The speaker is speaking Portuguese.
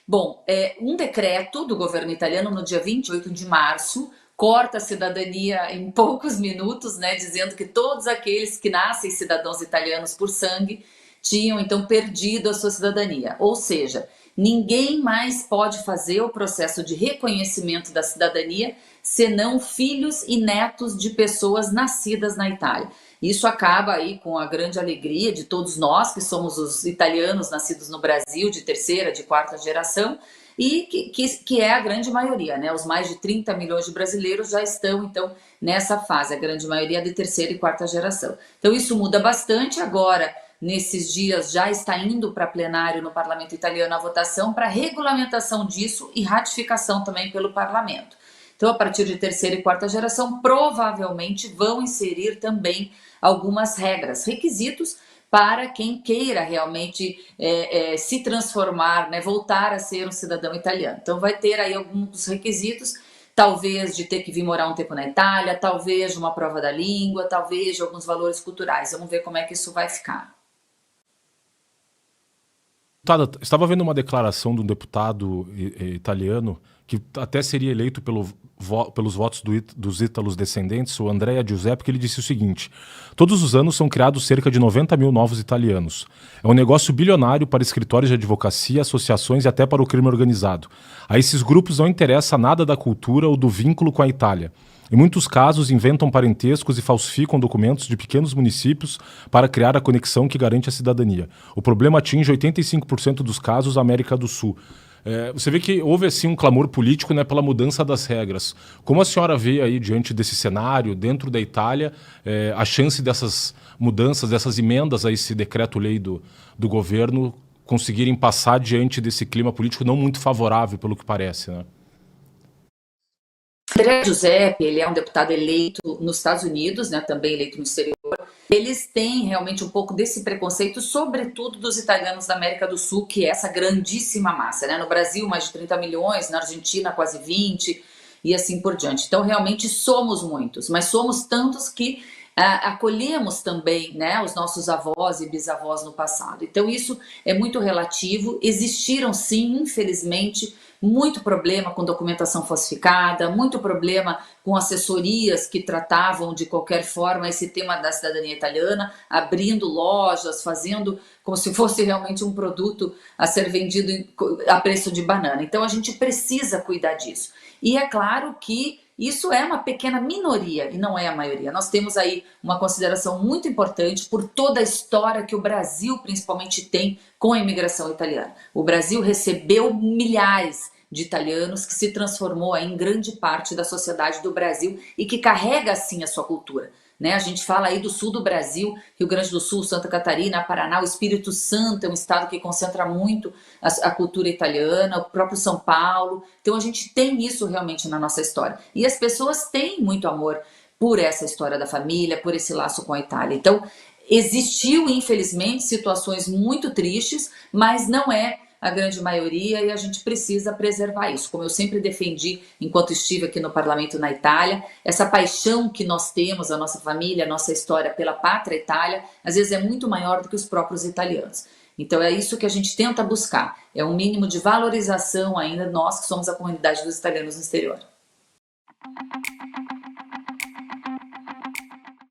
Bom, um decreto do governo italiano no dia 28 de março corta a cidadania em poucos minutos, né, dizendo que todos aqueles que nascem cidadãos italianos por sangue tinham então perdido a sua cidadania. Ou seja, ninguém mais pode fazer o processo de reconhecimento da cidadania senão filhos e netos de pessoas nascidas na Itália. Isso acaba aí com a grande alegria de todos nós que somos os italianos nascidos no Brasil de terceira, de quarta geração, e que é a grande maioria, né? Os mais de 30 milhões de brasileiros já estão, então, nessa fase, a grande maioria de terceira e quarta geração. Então, isso muda bastante agora. Nesses dias já está indo para plenário no parlamento italiano a votação para regulamentação disso e ratificação também pelo parlamento. Então, a partir de terceira e quarta geração, provavelmente vão inserir também algumas regras, requisitos para quem queira realmente se transformar, né, voltar a ser um cidadão italiano. Então, vai ter aí alguns requisitos, talvez de ter que vir morar um tempo na Itália, talvez de uma prova da língua, talvez de alguns valores culturais. Vamos ver como é que isso vai ficar. Deputada, estava vendo uma declaração de um deputado italiano que até seria eleito pelos votos dos ítalos descendentes, o Andrea Giuseppe, que ele disse o seguinte: todos os anos são criados cerca de 90 mil novos italianos. É um negócio bilionário para escritórios de advocacia, associações e até para o crime organizado. A esses grupos não interessa nada da cultura ou do vínculo com a Itália. Em muitos casos, inventam parentescos e falsificam documentos de pequenos municípios para criar a conexão que garante a cidadania. O problema atinge 85% dos casos a América do Sul. Você vê que houve assim um clamor político, né, pela mudança das regras. Como a senhora vê aí, diante desse cenário, dentro da Itália, a chance dessas mudanças, dessas emendas a esse decreto-lei do governo conseguirem passar diante desse clima político não muito favorável, pelo que parece, né? André Giuseppe, ele é um deputado eleito nos Estados Unidos, né, também eleito no exterior. Eles têm realmente um pouco desse preconceito, sobretudo dos italianos da América do Sul, que é essa grandíssima massa, né? No Brasil, mais de 30 milhões, na Argentina, quase 20, e assim por diante. Então, realmente somos muitos, mas somos tantos que acolhemos também, né, os nossos avós e bisavós no passado. Então, isso é muito relativo. Existiram, sim, infelizmente, muito problema com documentação falsificada, muito problema com assessorias que tratavam de qualquer forma esse tema da cidadania italiana, abrindo lojas, fazendo como se fosse realmente um produto a ser vendido a preço de banana. Então a gente precisa cuidar disso. E é claro que isso é uma pequena minoria e não é a maioria. Nós temos aí uma consideração muito importante por toda a história que o Brasil principalmente tem com a imigração italiana. O Brasil recebeu milhares de italianos que se transformou aí em grande parte da sociedade do Brasil e que carrega assim a sua cultura. Né? A gente fala aí do sul do Brasil, Rio Grande do Sul, Santa Catarina, Paraná, o Espírito Santo é um estado que concentra muito a cultura italiana, o próprio São Paulo. Então a gente tem isso realmente na nossa história. E as pessoas têm muito amor por essa história da família, por esse laço com a Itália. Então existiu, infelizmente, situações muito tristes, mas não é a grande maioria e a gente precisa preservar isso. Como eu sempre defendi enquanto estive aqui no parlamento na Itália, essa paixão que nós temos, a nossa família, a nossa história pela pátria Itália, às vezes é muito maior do que os próprios italianos. Então é isso que a gente tenta buscar, é um mínimo de valorização ainda, nós que somos a comunidade dos italianos no exterior.